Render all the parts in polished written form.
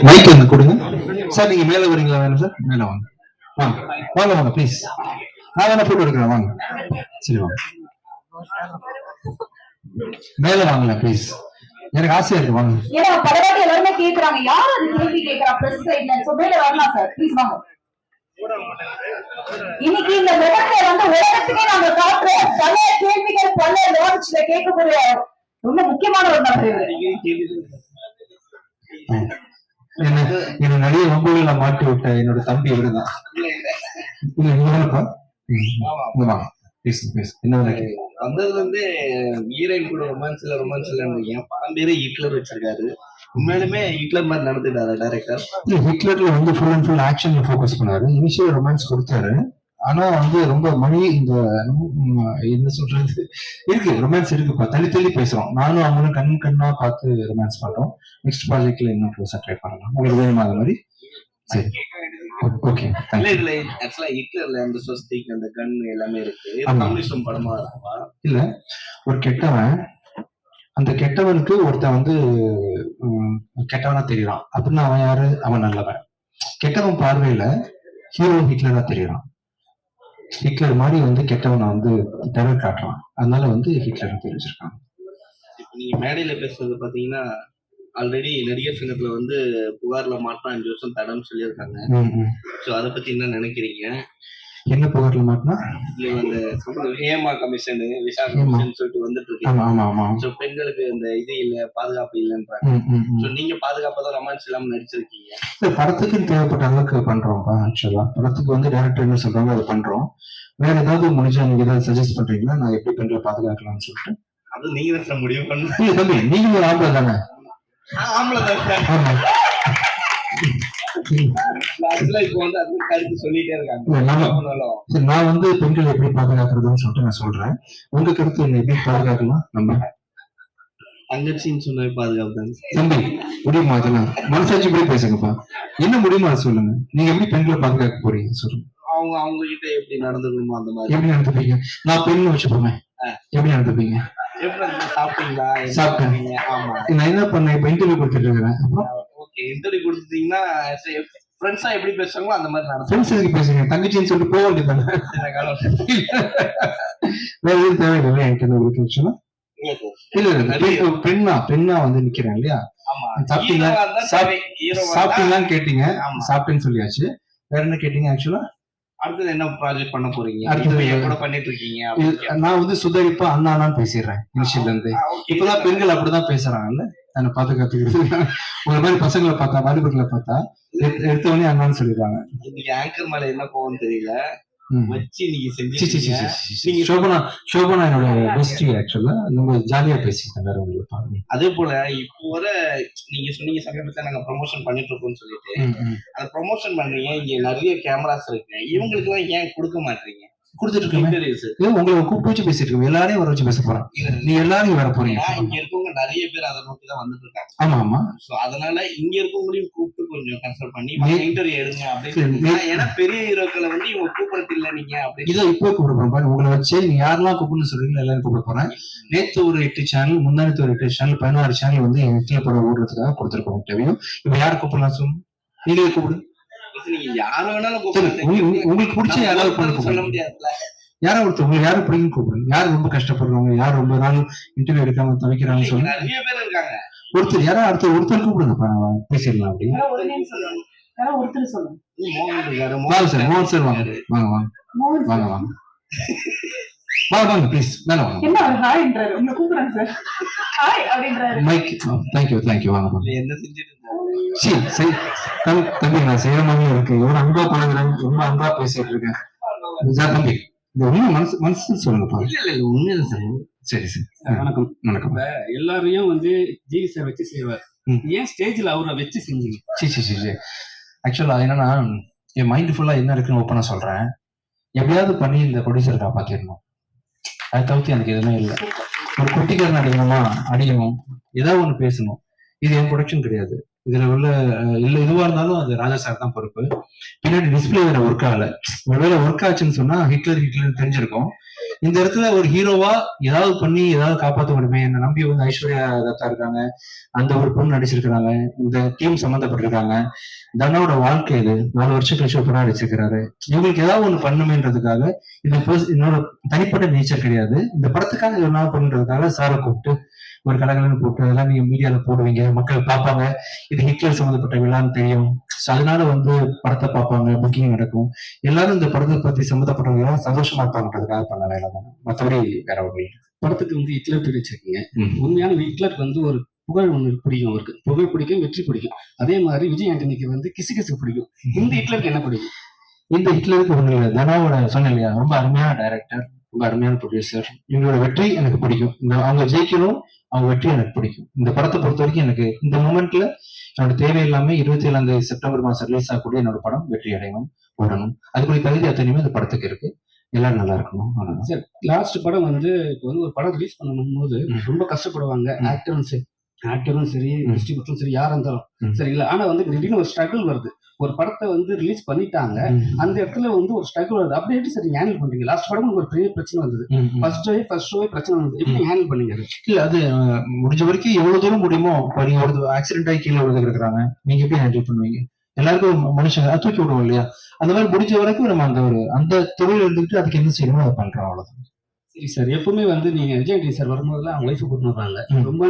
Mic எங்க கொடுங்க sir. நீங்க மேல வரீங்களா? வேணும் சார், மேல வாங்க. வாங்க வாங்க வாங்க ப்ளீஸ். நான் வேணா போட்டோ எடுக்கிறேன், வாங்க. சரி வாங்க, மேல வாங்கல ப்ளீஸ், எனக்கு ஆசையா இருக்கு, வாங்க. ஏன்னா பலவாட்டி எல்லாருமே கேக்குறாங்க, யார் அது கேள்வி கேட்கறா பிரஸ் சைட்ல, சோ மேல வரலாம் சார், ப்ளீஸ் வாங்க. இன்னைக்கு இந்த மெடலை வந்து உலகத்துக்கே நாங்க காட்டுறோம். பல கேள்விகள் பல லான்ச்ல கேட்கக்கூடிய ரொம்ப முக்கியமான ஒரு நபர். என்ன நிறைய வம்புகளை மாட்டி விட்ட என்னோட தம்பி இவருதான். வந்தது வந்து ஹீரோயின் கூட ரொமான்ஸ் இல்லைன்னு படம் பேரே ஹிட்லர் வச்சிருக்காரு. உண்மையிலுமே ஹிட்லர் மாதிரி நடந்துட்டாரு டைரக்டர். ஹிட்லர்ல வந்து ஃபுல் அண்ட் ஃபுல் ஆக்ஷன்ல ஃபோக்கஸ் பண்ணாரு. இனிஷியல் ரொமான்ஸ் கொடுத்தாரு, ஆனா வந்து ரொம்ப மணி இந்த என்ன சொல்றது இருக்கு, ரொமான்ஸ் இருக்குப்பா. தள்ளி தள்ளி பேசுறோம், நானும் அவங்களும் கண்ணா பார்த்து ரொமான்ஸ் பண்றோம். நெக்ஸ்ட் ப்ராஜெக்ட்ல இன்னும் க்ளோஸா ட்ரை பண்ணலாம். உங்களுக்கு வேணுமா அது மாதிரி? சரி, ஓகே. இதுல ஆக்சுவலா ஹிட்லர்ல அந்த சொஸ்திக் அந்த கன் எல்லாமே இருக்கு. கம்யூனிஸ்ட் படமா இருக்குப்பா. இல்ல, ஒரு கெட்டவன், அந்த கெட்டவனுக்கு ஒருத்தன் வந்து கெட்டவனா தெரியறான் அப்படின்னா அவன் யாரு? அவன் நல்லவன். கெட்டவன் பார்வையில ஹீரோ ஹிட்லரா தெரியறான். ஹிட்லர் மாதிரி வந்து கெட்டவனை வந்து டெரர் காட்டுறான், அதனால வந்து ஹிட்லர் தெரிஞ்சிருக்காங்க. நீங்க மேடையில பேசுறது பாத்தீங்கன்னா ஆல்ரெடி நடிகர் சங்கத்துல வந்து புகார்ல மாட்டினா 5 வருஷம் தடம்னு சொல்லியிருக்காங்க. சோ அதை பத்தி என்ன நினைக்கிறீங்க? என்ன புகார்ல மாட்டினா? அந்த ஹேமா கமிஷன், விஷா கமிஷன் சொல்லிட்டு வந்துட்டு இருக்கு. பெண்களுக்கு இந்த இது இல்ல, பாதுகாப்பு இல்லைன்றாங்க. நீங்க பாதுகாப்பா தான் ரொமான்ஸ் இல்லாம நடிச்சிருக்கீங்க. படத்துக்கு தேவைப்பட்ட அளவுக்கு பண்றோம்ப்பா. ஆக்சுவலா படத்துக்கு வந்து டைரக்டர் என்ன சொல்றாங்க அதை பண்றோம். வேற ஏதாவது முடிஞ்சா நீங்க ஏதாவது சஜஸ்ட் பண்றீங்களா, நான் எப்படி பெண்களை பாதுகாக்கலாம்னு சொல்லிட்டு? அது நீங்க தான் முடிவு பண்ணு. தம்பி, நீங்க ஒரு ஆம்பளை தானே? ஆம்பளை தான். நான் வந்து பெண்களை எப்படி பாதுகாக்கிறதுன்னு சொல்லிட்டு நான் சொல்றேன். உங்க கருத்து என்ன, எப்படி பாதுகாக்கலாம்? நம்ம தங்கச்சின்னு சொன்ன பாதுகாப்பு தம்பி முடியுமா? அதெல்லாம் மனசாட்சி எப்படி பேசுங்கப்பா. என்ன முடியுமா சொல்லுங்க. நீங்க எப்படி பெண்களை பாதுகாக்க போறீங்க சொல்லுங்க. அவங்க கிட்ட எப்படி நடந்துக்கணுமோ அந்த மாதிரி. எப்படி நடந்துப்பீங்க? நான் பெண் வச்சுப்போமே, எப்படி நடந்துப்பீங்க? சாப்பிட்டீங்களா? சாப்பிட்டேன். நான் என்ன பண்ணேன், இப்ப இன்டர்வியூ கொடுத்துட்டு இருக்கிறேன். ஓகே, இன்டர்வியூ கொடுத்துட்டீங்கன்னா ஃப்ரெண்ட்ஸா எப்படி பேசுறாங்களோ அந்த மாதிரி நடக்கும். ஃப்ரெண்ட்ஸ் எதுக்கு பேசுங்க, தங்கச்சின்னு சொல்லிட்டு போக வேண்டியதானே. வேற எதுவும் தேவையில்லை என்கிட்ட உங்களுக்கு ஆக்சுவலா. இல்ல பெண்ணா வந்து நிக்கிறேன் இல்லையா? சாப்பிட்டீங்களா? சாப்பிட்டீங்களான்னு கேட்டீங்க, சாப்பிட்டேன்னு சொல்லியாச்சு. வேற என்ன கேட்டீங்க ஆக்சுவலா? அடுத்தது என்ன ப்ராஜெக்ட் பண்ண போறீங்க? அடுத்தது பண்ணிட்டு இருக்கீங்க? நான் வந்து சுதரிப்பா அண்ணான்னு பேசிடுறேன் இனிஷியல்ல இருந்து. இப்பதான் பெண்கள் அப்படிதான் பேசுறாங்கல்ல, தன்னை பாதுகாத்துக்கிறது. உங்க மாதிரி பசங்களை பார்த்தா, வாலிபர்களை பார்த்தா எடுத்தவனே அண்ணான்னு சொல்லிடுறாங்க. இன்னைக்கு ஆங்கர் மேல என்ன போகும்னு தெரியல. சோபனா என்னோட பெஸ்ட் ஆக்சுவலா. நம்ம ஜாலியா பேசிட்டேன், வேற உங்களுக்கு பாருங்க. அதே போல இப்போ வர நீங்க சொன்னீங்க சமீபத்துல நாங்க ப்ரமோஷன் பண்ணிட்டு இருக்கோம்னு சொல்லிட்டு, அந்த ப்ரமோஷன் பண்றீங்க, இங்க நிறைய கேமராஸ் இருக்கு, இவங்களுக்கு எல்லாம் ஏன் கொடுக்க மாட்டீங்க? கொடுத்துட்டு இருக்கேன். உங்களை கூப்பிட்டு வச்சு பேசிட்டு இருக்கோம், எல்லாரையும் வர வச்சு பேச போறோம். நீங்க எல்லாரும் வர போறீங்க. இங்க இருக்கவங்க நிறைய பேர் அதை நோக்கி தான் வந்துட்டு இருக்காங்க. ஆமா ஆமா. சோ அதனால இங்க இருக்கவங்களையும் கூப்பிட்டு கொஞ்சம் கன்சல்ட் பண்ணி இன்டர்வியூ எடுங்க அப்படின்னு. ஏன்னா பெரிய ஹீரோக்களை வந்து இவங்க கூப்பிடுறது இல்ல நீங்க அப்படின்னு. இதை இப்போ கூப்பிடுறோம், உங்களை வச்சு நீங்க யாரெல்லாம் கூப்பிடணும்னு சொல்றீங்களோ எல்லாரும் கூப்பிட போறேன். நேற்று ஒரு 8 சேனல், முந்தானத்து ஒரு 8 சேனல், 16 சேனல் வந்து என் நெட்ல படம் ஓடுறதுக்காக கொடுத்துருக்கோம் இன்டர்வியூ. இப்ப யாரை கூப்பிடலாம் சொல்லுங்க, நீங்களே கூப்பிடு. நீங்க யார வேணாலும் உங்களுக்கு பிடிச்ச யாராவது சொல்ல முடியாதுல்ல. யாரா ஒருத்தர் உங்களுக்கு யாரும் பிடிக்கும் கூப்பிடுங்க. யாரு ரொம்ப கஷ்டப்படுறவங்க, யார் ரொம்ப நாள் இன்டர்வியூ எடுக்காம தவிக்கிறாங்கன்னு சொல்லுங்க. நிறைய பேர் இருக்காங்க. ஒருத்தர் யாரா அடுத்த ஒருத்தர் கூப்பிடுங்கப்பா, பேசிடலாம். அப்படி வாங்க சார், மோகன் சார் வாங்க வாங்க வாங்க வாங்க வாங்க வாங்க வாங்க ப்ளீஸ் மேல வாங்க. என்ன ஒரு ஹாய் என்றாரு, உங்க கூப்பிடுறாங்க சார், ஹாய் அப்படின்றாரு. மைக் थैंक यू வாங்க வாங்க. என்ன செஞ்சிட்டு சரி தம்பி, நான் செய்யற மாதிரி இருக்கு. எவ்வளவு அன்பா பழகுறேன், ரொம்ப அன்பா பேசிட்டு இருக்கேன். தம்பி இந்த உண்மை மனசு சொல்லுங்கப்பா. இல்ல உண்மைதான் சார். சரி சரி, வணக்கம் வணக்கம். எல்லாரையும் வந்து ஜிவி சார் வச்சு செய்வார், ஏன் ஸ்டேஜ்ல அவரை வச்சு செஞ்சீங்க? சரி ஆக்சுவலா என்னன்னா, என் மைண்ட் ஃபுல்லா என்ன இருக்குன்னு ஓப்பனா சொல்றேன். எப்படியாவது பண்ணி இந்த ப்ரொடியூசரை காப்பாத்திடணும், அதை தவிர்த்து எனக்கு எதுவுமே இல்லை. ஒரு குட்டிக்காரன் அடிக்கணுமா, அடிக்கணும், ஏதாவது ஒண்ணு பேசணும். இது என் ப்ரொடக்ஷன் கிடையாது. இதுல உள்ள இல்ல எதுவா இருந்தாலும் அது ராஜா சார் தான் பொறுப்பு. பின்னாடி டிஸ்பிளே வேற ஒர்க் ஆகல. ஒருவேளை ஒர்க் ஆச்சுன்னு சொன்னா ஹிட்லர் தெரிஞ்சிருக்கும். இந்த இடத்துல ஒரு ஹீரோவா ஏதாவது பண்ணி ஏதாவது காப்பாற்ற முடியுமே. என்ன நம்பி வந்து ஐஸ்வர்யா தத்தா இருக்காங்க, அந்த ஒரு பொண்ணு நடிச்சிருக்கிறாங்க, இந்த டீம் சம்மந்தப்பட்டிருக்காங்க. தனோட வாழ்க்கை இது 4 வருஷம் கழிச்சு ஒரு படம் நடிச்சிருக்கிறாரு. இவங்களுக்கு ஏதாவது ஒண்ணு பண்ணுமேன்றதுக்காக, இது என்னோட தனிப்பட்ட நேச்சர் கிடையாது. இந்த படத்துக்காக ஒரு நாள் பண்ணுறதுக்காக சாரை கூப்பிட்டு ஒரு கலகலன்னு போட்டு அதெல்லாம் நீங்க மீடியால போடுவீங்க, மக்கள் பார்ப்பாங்க, இது ஹிட்லர் சம்மந்தப்பட்ட விழான்னு தெரியும். அதனால வந்து படத்தை பார்ப்பாங்க, புக்கிங் நடக்கும், எல்லாரும் இந்த படத்தை பத்தி சம்மந்தப்பட்டவங்க சந்தோஷமா இருப்பாங்கன்றதுக்காக பண்ண வேலை தான், மற்றபடி வேற ஒரு படத்துக்கு வந்து ஹிட்லர் பேர் வச்சிருக்கீங்க. உண்மையான ஹிட்லருக்கு வந்து ஒரு புகழ் ஒண்ணு பிடிக்கும், அவருக்கு புகழ் பிடிக்கும், வெற்றி பிடிக்கும். அதே மாதிரி விஜய் ஆண்டனிக்கு வந்து கிசு கிசு பிடிக்கும். இந்த ஹிட்லருக்கு என்ன பிடிக்கும்? இந்த ஹிட்லருக்கு ஒண்ணு இல்லை, தனாவோட சொன்னேன் இல்லையா, ரொம்ப அருமையான டைரக்டர், ரொம்ப அருமையான ப்ரொடியூசர். இவங்களோட வெற்றி எனக்கு பிடிக்கும், இந்த அவங்க ஜெயிக்கணும், அவங்க வெற்றி எனக்கு பிடிக்கும். இந்த படத்தை பொறுத்த வரைக்கும் எனக்கு இந்த மூமெண்ட்ல என்னோட தேவையில்லாம 27 செப்டம்பர் மாசம் ரிலீஸ் ஆகக்கூடிய என்னோட படம் வெற்றி அடையணும், ஓடணும். அதுக்குரிய தகுதி அத்தனையுமே இந்த படத்துக்கு இருக்கு. எல்லாரும் நல்லா இருக்கணும். சார், லாஸ்ட் படம் வந்து இப்போ வந்து ஒரு படம் ரிலீஸ் பண்ணும் போது ரொம்ப கஷ்டப்படுவாங்க, ஆக்டரும் சரி, டிஸ்ட்ரிபியூட்டரும் சரி, யாரா இருந்தாலும் சரிங்களா. ஆனா வந்து திடீர்னு ஒரு ஸ்ட்ரகிள் வருது. ஒரு படத்தை வந்து ரிலீஸ் பண்ணிட்டாங்க, அந்த இடத்துல வந்து ஒரு ஸ்ட்ரகிள் வருது. அப்படி எப்படி சரி ஹேண்டில் பண்றீங்க? லாஸ்ட் படம் ஒரு பெரிய பிரச்சனை வந்தது, ஃபர்ஸ்ட் ஷோவே பிரச்சனை வந்தது, எப்படி ஹேண்டில் பண்ணீங்க? இல்ல, அது முடிஞ்ச வரைக்கும் எவ்வளவு தூரம் முடியுமோ. நீங்க ஒரு ஆக்சிடென்ட் ஆகி கீழே விழுந்து இருக்கிறாங்க, நீங்க எப்படி ஹேண்டில் பண்ணுவீங்க? எல்லாருக்கும் மனுஷங்க தூக்கி விடுவோம் இல்லையா, அந்த மாதிரி முடிஞ்ச வரைக்கும் நம்ம அந்த தொழில் இருந்துட்டு அதுக்கு என்ன செய்யணுமோ அதை பண்றோம், அவ்வளவுதான். சரி சார், எப்பவுமே வந்து நீங்க விஜய் ஆண்டனி சார் வரும்போதெல்லாம் அவங்க ஒய்ஃபை கூட்டு வர்றாங்க. ரொம்ப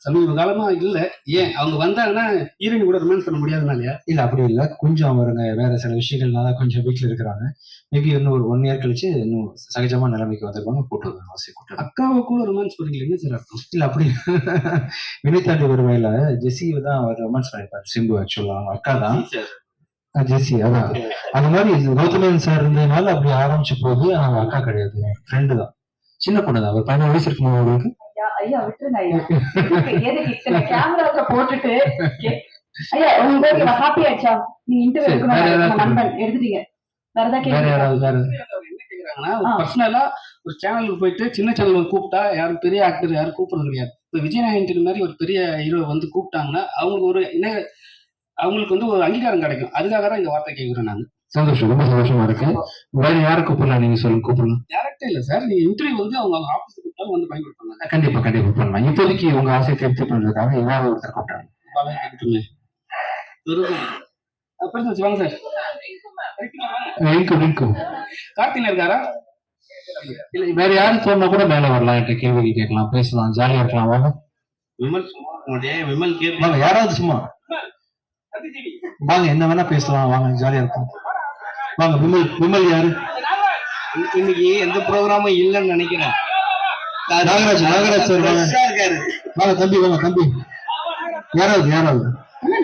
சமீப காலமா இல்ல, ஏன் அவங்க வந்தாங்கன்னா ஹீரோயின் கூட ரொமான்ஸ் பண்ண முடியாதுனாலயா? இல்ல, அப்படி இல்ல, கொஞ்சம் அவருங்க வேற சில விஷயங்கள்னால கொஞ்சம் வீட்டுல இருக்கிறாங்க. மேபி இன்னும் ஒரு 1 இயர் கழிச்சு இன்னும் சகஜமா நிலைமைக்கு வந்துருவாங்க, கூட்டு அவசியம் கூட்டு. அக்காவை கூட ரொமான்ஸ் பண்ணிக்கல, என்ன சார் அர்த்தம்? இல்ல, அப்படி வினைத்தாண்டி வருவாயில ஜெஸி தான் அவர் ரொமான்ஸ் பண்ணிருப்பாரு, சிம்பு ஆக்சுவலா அக்கா தான் ஜெஸி. அதான் அந்த மாதிரி கௌதமன் சார் இருந்ததுனால அப்படி ஆரம்பிச்ச போது அவங்க அக்கா கிடையாது, ஃப்ரெண்டு தான், சின்ன பொண்ணு தான். ஒரு 15 வயசு இருக்குமா அவங்களுக்கு? ஐயா விட்டுருங்க ஐயா, எதுக்கு இத்தனை கேமராவை போட்டுட்டு? ஐயா உங்களுக்கு ஹாப்பி ஆயிடுச்சா? நீங்க இன்டர்வியூ எடுக்கணும், நண்பன் எடுத்துட்டீங்க. வேற யாராவது வேற என்ன கேக்குறாங்கன்னா, ஒரு பர்சனலா ஒரு சேனலுக்கு போயிட்டு சின்ன சேனல் கூப்பிட்டா யாரும் பெரிய ஆக்டர் யாரும் கூப்பிடுறது கிடையாது. இப்ப விஜய் ஆண்டனி மாதிரி ஒரு பெரிய ஹீரோ வந்து கூப்பிட்டாங்கன்னா அவங்களுக்கு ஒரு அவங்களுக்கு வந்து ஒரு அங்கீகாரம் கிடைக்கும். அதுக்காக தான் இந்த வார்த்தை கேட்கிறேன் நான். சந்தோஷம், ரொம்ப சந்தோஷமா இருக்கு. வேற யாரை கூப்பிடலாம் நீங்க சொல்லுங்க, கூப்பிடலாம். டேரக்டா இல்ல சார், நீங்க இன்டர்வியூ வந்து அவங்க ஆபீஸ் கூப்பிட்டாலும் வந்து பயன்படுத்துவாங்க. கண்டிப்பா கண்டிப்பா பண்ணலாம். இப்போதைக்கு உங்க ஆசையை திருப்தி பண்றதுக்காக ஏதாவது ஒருத்தர் கூப்பிட்டாங்க. வாங்க சார். கார்த்தினா இருக்காரா? இல்ல, வேற யாரும் தோணுனா கூட மேல வரலாம், என்கிட்ட கேள்வி கேட்கலாம், பேசலாம், ஜாலியா இருக்கலாம். வாங்க விமல் வாங்க, யாராவது சும்மா வாங்க, என்ன வேணா பேசலாம், வாங்க, ஜாலியா இருக்கும். வாங்க, விமல் யாரு? இன்னைக்கு எந்த ப்ரோக்ராமும் இல்லைன்னு நினைக்கிறேன். நாகராஜ் சார் இருக்காரு. வாங்க தம்பி, வாங்க தம்பி. யாராவது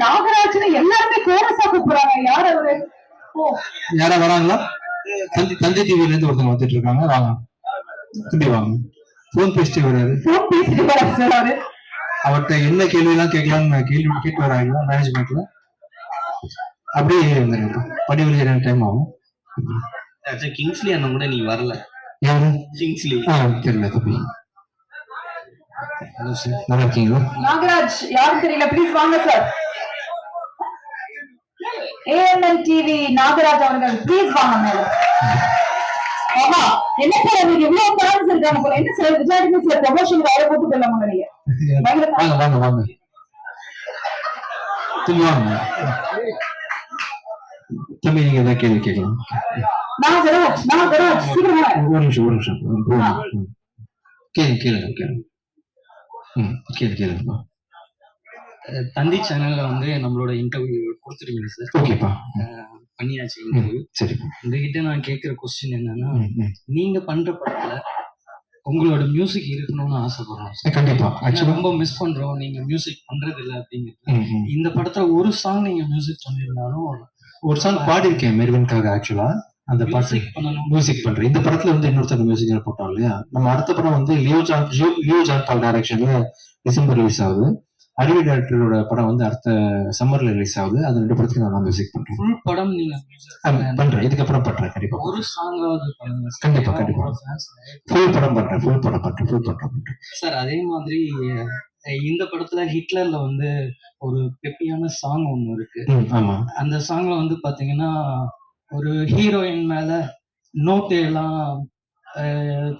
நாகராஜ் எல்லாருமே கோரஸா கூப்பிடுறாங்க. யார் அவரு? யாரா வராங்களா? தந்தை டிவில இருந்து ஒருத்தவங்க வந்துட்டு இருக்காங்க. வாங்க தம்பி, வாங்க. போன் பேசிட்டு வராரு. அவர்கிட்ட என்ன கேள்வி எல்லாம் கேட்கலாம்னு கேள்வி கேட்டு வராங்களா மேனேஜ்மெண்ட்ல? அப்படியே படிவெளி டைம் ஆகும். கிங்ஸ்லி அண்ணன் கூட நீங்க வரல. யாரு? கிங்ஸ்லி. தெரியல தம்பி. நல்லா இருக்கீங்களா? நாகராஜ் யாரும் தெரியல, ப்ளீஸ் வாங்க சார். AMN டிவி நாகராஜ் அவர்கள் ப்ளீஸ் வாங்க மேடம். ஆமா, என்ன சார் நீங்க இவ்வளவு ஃபேன்ஸ் இருக்காங்க போல, என்ன சார் விஜய் சார் ப்ரமோஷன் வேற போட்டு போலாமா நீங்க? வாங்க தம்பி, நீங்க ஏதாவது கேள்வி கேட்கலாம். நாகராஜ் சீக்கிரம் ஒரு நிமிஷம் கேளுங்க. தந்தி சேனல்ல வந்து நம்மளோட இன்டர்வியூ கொடுத்துருவீங்க சார்? ஓகேப்பா, பண்ணியாச்சு இன்டர்வியூ. சரி, உங்ககிட்ட நான் கேட்கிற கொஸ்டின் என்னன்னா, நீங்க பண்ற படத்துல உங்களோட மியூசிக் இருக்கணும்னு ஆசைப்படுறோம் சார். கண்டிப்பா. ரொம்ப மிஸ் பண்றோம், நீங்க மியூசிக் பண்றது இல்லை அப்படிங்கிறது. இந்த படத்துல ஒரு சாங் நீங்க மியூசிக் பண்ணிருந்தாலும், ஒரு சாங் பாடிருக்கேன் மெர்வின்காக. ஆக்சுவலா அந்த பாட்டு மியூசிக் பண்றேன். இந்த படத்துல வந்து இன்னொருத்தர் மியூசிக் போட்டோம் இல்லையா. நம்ம அடுத்த படம் வந்து லியோ ஜான் பால் டைரக்ஷன்ல டிசம்பர் ரிலீஸ் ஆகுது. அருவி டைரக்டரோட படம் வந்து அடுத்த சம்மர்ல ரிலீஸ் ஆகுது. அது 2 படத்துக்கு நான் மியூசிக் பண்றேன். ஃபுல் படம் நீங்க பண்றேன், இதுக்கப்புறம் பண்றேன். கண்டிப்பா ஒரு சாங்காவது கண்டிப்பா ஃபுல் படம் பண்றேன் சார். அதே மாதிரி இந்த படத்துல ஹிட்லர்ல வந்து ஒரு பெப்பியான சாங் ஒண்ணு இருக்கு. ஆமா, அந்த சாங்ல வந்து பாத்தீங்கன்னா ஒரு ஹீரோயின் மேல நோட்டு எல்லாம்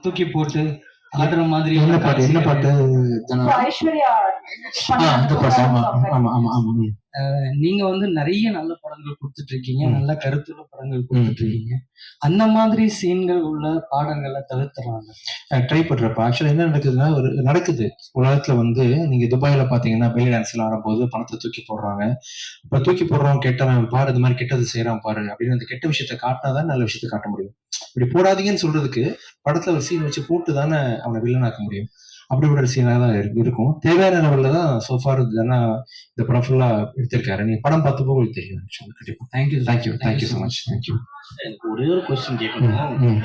தூக்கி போட்டு ஆடுற மாதிரி என்ன பாட்டு So, ஐஸ்வர்யா அந்த பாட்டு ஆமா ஆமா ஆமா ஆமா நீங்க வந்து நிறைய நல்ல படங்கள் கொடுத்துட்டு இருக்கீங்க, நல்ல கருத்துள்ள படங்கள் கொடுத்துட்டு இருக்கீங்க. அந்த மாதிரி சீன்கள் உள்ள பாடல்களை தவிர்த்துறாங்க. ட்ரை பண்றப்ப ஆக்சுவலா என்ன நடக்குதுன்னா நடக்குது உலகத்துல வந்து நீங்க துபாயில பாத்தீங்கன்னா பெல்லி டான்ஸ்ல ஆடும்போது பணத்தை தூக்கி போடுறாங்க. இப்ப தூக்கி போடுறவன் கெட்டவன் பாரு, இந்த மாதிரி கெட்டது செய்யறான் பாரு அப்படின்னு அந்த கெட்ட விஷயத்த காட்டினாதான் நல்ல விஷயத்த காட்ட முடியும். இப்படி போடாதீங்கன்னு சொல்றதுக்கு படத்துல ஒரு சீன் வச்சு போட்டு தானே அவனை வில்லனாக்க முடியும். அப்படி ஒரு சீனாக தான் இருக்கும். தேவையான லெவல்ல தான் சோஃபார் இந்த படம் ஃபுல்லா எடுத்திருக்காரு. நீங்க படம் பார்த்து போக தெரியும். கண்டிப்பா. Thank you so much. தேங்க்யூ. எனக்கு ஒரே ஒரு கொஸ்டின் கேட்கணும்.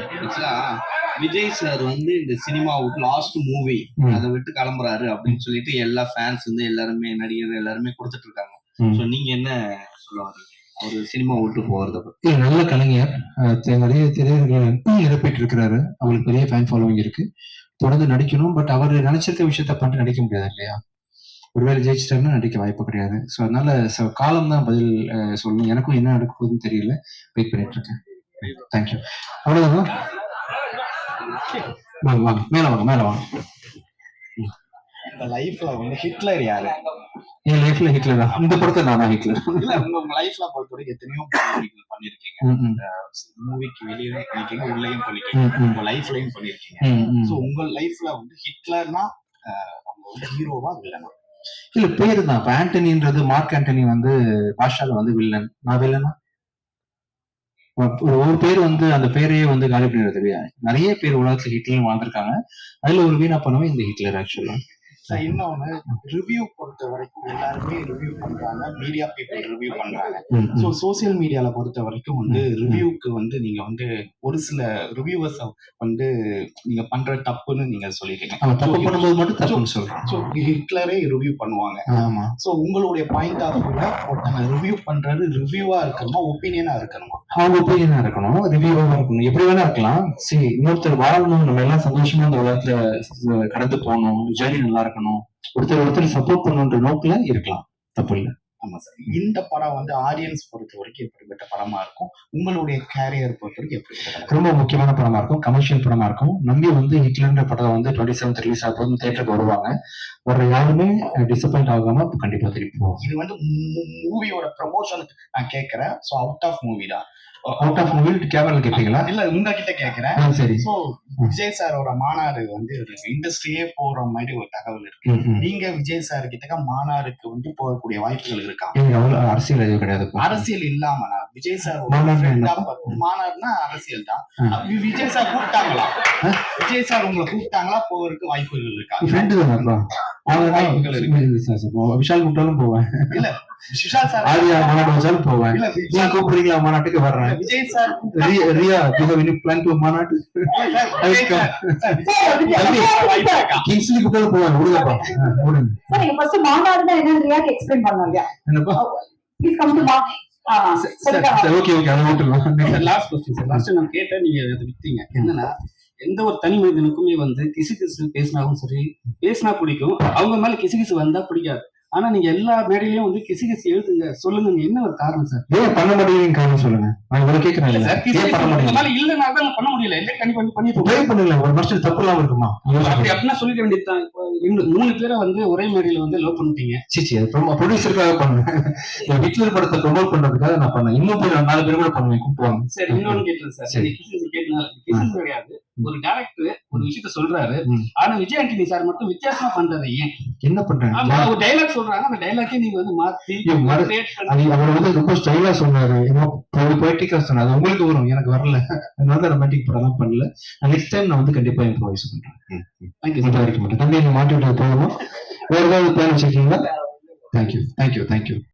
விஜய் சார் வந்து இந்த சினிமாவுக்கு லாஸ்ட் மூவி அதை விட்டு கிளம்புறாரு அப்படின்னு சொல்லிட்டு எல்லா ஃபேன்ஸ் வந்து எல்லாருமே நடிகர் எல்லாருமே கொடுத்துட்டு இருக்காங்க. சோ நீங்க என்ன சொல்ல வரீங்க அவரு சினிமா விட்டு போறத பத்தி? நல்ல கலைஞர், நிறைய திரையரங்குகள் நிரப்பிட்டு இருக்கிறாரு. அவருக்கு பெரிய ஃபேன் ஃபாலோவிங் இருக்கு. தொடர்ந்து நடிக்கணும். பட் அவர் நினைச்சிருக்க விஷயத்த பண்ணிட்டு நடிக்க முடியாது இல்லையா? ஒருவேளை ஜெயிச்சிட்டாருன்னா நடிக்க வாய்ப்பு கிடையாது. ஸோ அதனால காலம் தான் பதில் சொல்லணும். எனக்கும் என்ன நடக்குதுன்னு தெரியல. வெயிட் பண்ணிட்டு இருக்கேன். தேங்க்யூ. அவ்வளவுதான். வாங்க மேல வாங்க. இந்த லைஃப்ல வந்து ஹிட்லர் யாரு? என் லைஃப்ல ஹிட்லர் தான். இந்த படத்தை நானா ஹிட்லர்? இல்ல உங்க லைஃப்ல பொறுத்த வரைக்கும் எத்தனையோ பண்ணிருக்கீங்க. மூவிக்கு வெளியே பண்ணிருக்கீங்க, உள்ளேயும் பண்ணிருக்கீங்க, உங்க லைஃப்லயும் பண்ணிருக்கீங்க. சோ உங்க லைஃப்ல வந்து ஹிட்லர்னா அவங்க வந்து ஹீரோவா வில்லனா? இல்ல பேரு தான். இப்ப ஆண்டனின்றது மார்க் ஆண்டனி வந்து பாஷால வந்து வில்லன், நான் வில்லனா? ஒரு பேர் வந்து அந்த பேரையே வந்து காலி பண்ணிடுறது இல்லையா? நிறைய பேர் உலகத்துல ஹிட்லர் வாழ்ந்திருக்காங்க. அதுல ஒரு வீணா பண்ணவே இந்த ஹிட்லர் ஆக்சுவலா. இன்னொன்னு ரிவ்யூ பொறுத்த வரைக்கும் எல்லாருமே ரிவ்யூ பண்றாங்க, மீடியா பீப்புள் ரிவ்யூ பண்றாங்க. சோ சோசியல் மீடியால பொறுத்த வரைக்கும் வந்து ரிவ்யூக்கு வந்து நீங்க வந்து ஒரு சில ரிவ்யூவர்ஸ் வந்து நீங்க பண்ற தப்புன்னு நீங்க சொல்லிட்டீங்க. தப்பு பண்ணும்போது மட்டும் தப்புன்னு சொல்றேன். சோ ஹிட்லரே ரிவ்யூ பண்ணுவாங்க. ஆமா. சோ உங்களுடைய பாயிண்ட் ஆஃப் வியூல ஒருத்தங்க ரிவ்யூ பண்றது ரிவ்யூவா இருக்கணுமா, ஒப்பீனியனா இருக்கணுமா? அவங்க ஒப்பீனியனா இருக்கணும், ரிவ்யூவா இருக்கணும். எப்படி வேணா இருக்கலாம். சரி, இன்னொருத்தர் வாழணும், நம்ம எல்லாம் சந்தோஷமா இந்த உலகத்துல கடந்து போகணும், ஜேர்னி நல்லா இருக்கணும், ஒருத்தர் சப்போர்ட் பண்ணுன்ற நோக்கில இருக்கலாம். தப்பு இல்லை. ஆமா சார். இந்த படம் வந்து ஆடியன்ஸ் பொறுத்த வரைக்கும் எப்படிப்பட்ட படமா இருக்கும்? உங்களுடைய கேரியர் பொறுத்த வரைக்கும் எப்படிப்பட்ட? ரொம்ப முக்கியமான படமா இருக்கும். கமர்ஷியல் படமா இருக்கும். நம்பி வந்து ஹிட்லர்ன்ற படம் வந்து 27 ரிலீஸ் ஆகும். தியேட்டருக்கு வருவாங்க. வர யாருமே டிசப்பாயிண்ட் ஆகாம கண்டிப்பா திருப்பி போவோம். இது வந்து மூவியோட ப்ரமோஷனுக்கு நான் கேட்கிறேன். சோ அவுட் ஆஃப் மூவி தான். அவுட் ஆஃப் மூவி கேமரா கேட்பீங்களா? இல்ல உங்ககிட்ட கேட்கிறேன். சரி. சோ விஜய் சாரோட மாநாடு வந்து இண்டஸ்ட்ரியே போற மாதிரி ஒரு தகவல் இருக்கு. நீங்க விஜய் சார் கிட்ட மாநாடுக்கு வந்து போகக்கூடிய வாய்ப்புகள் இருக்கா? அரசியல் எதுவும் கிடையாது. அரசியல் இல்லாம விஜய் சார் மாநாடுனா அரசியல் தான். விஜய் சார் கூப்பிட்டாங்களா? விஜய் சார் உங்களை கூப்பிட்டாங்களா? போவதற்கு வாய்ப்புகள் இருக்கா? விஷால் கூப்பிட்டாலும் போவேன். இல்ல விஷால் சார் மாநாடு வச்சாலும் போவேன். கூப்பிடுறீங்களா மாநாட்டுக்கு வர்றேன். விஜய் சார் ரியா பிளான் டு மாநாட்டு கிங்ஸ்லி கூப்பிட்டாலும் போவேன். விடுங்கப்பா விடுங்க. சார் நீங்க ஃபர்ஸ்ட் மாநாடுனா என்னன்னு ரியாக்கு எக்ஸ்பிளைன் பண்ணாங்க. என்னப்பா? ப்ளீஸ் கம் டு மா. ஓகே அதை விட்டுருலாம். Last question sir. லாஸ்ட் நான் கேட்டேன், நீங்க அதை விட்டீங்க. என்னன்னா எந்த ஒரு தனி மனிதனுக்குமே வந்து கிசு பேசினாலும் சரி, பேசினா பிடிக்கும், அவங்க மேல கிசு வந்தா பிடிக்காது. ஆனா நீங்க எல்லா மேடையிலயும் வந்து கிசு எழுதுங்க, சொல்லுங்க, என்ன ஒரு காரணம் சார்? ஏன் பண்ண மாட்டேங்கிறீங்க காரணம் சொல்லுங்க. நான் இவ்வளவு கேட்கிறேன். இல்ல பண்ண முடியல. பண்ணிட்டு ட்ரை பண்ணல. ஒரு வருஷம் தப்பு இல்லாம இருக்குமா? அப்படின்னா சொல்லிக்க வேண்டியதுதான். 3 பேரை வந்து ஒரே மேடையில வந்து லவ் பண்ணிட்டீங்க. சிச்சி அது ப்ரொடியூசருக்காக பண்ணேன். ஹிட்லர் படத்தை ப்ரொமோட் பண்றதுக்காக நான் பண்ணேன். இன்னும் 4 பேர் கூட பண்ணுவேன், கூப்பிடுவாங்க. சரி, இன்னொன்னு கேட்டேன் சார். கிசு கிடையாது, ஒரு டைரக்டர் ஒரு விஷயத்த சொல்றாரு. ஆனா விஜய் ஆண்டனி சார் மட்டும் வித்தியாசமா பண்றது ஏன்? என்ன பண்றாங்க? ஒரு டைலாக் சொல்றாங்க, அந்த டைலாக்கே நீங்க வந்து மாத்தி அவர் வந்து ரொம்ப ஸ்டைலா சொன்னாரு, பொய்டிக்கா சொன்னாரு. உங்களுக்கு வரும், எனக்கு வரல. அதனால ரொமான்டிக் படம் தான் பண்ணல. நெக்ஸ்ட் டைம் நான் வந்து கண்டிப்பா இம்ப்ரோவைஸ் பண்றேன். தேங்க்யூ. தம்பி மாட்டி விட்டது போதுமா? வேற ஏதாவது பிளான் வச்சிருக்கீங்களா? தேங்க்யூ.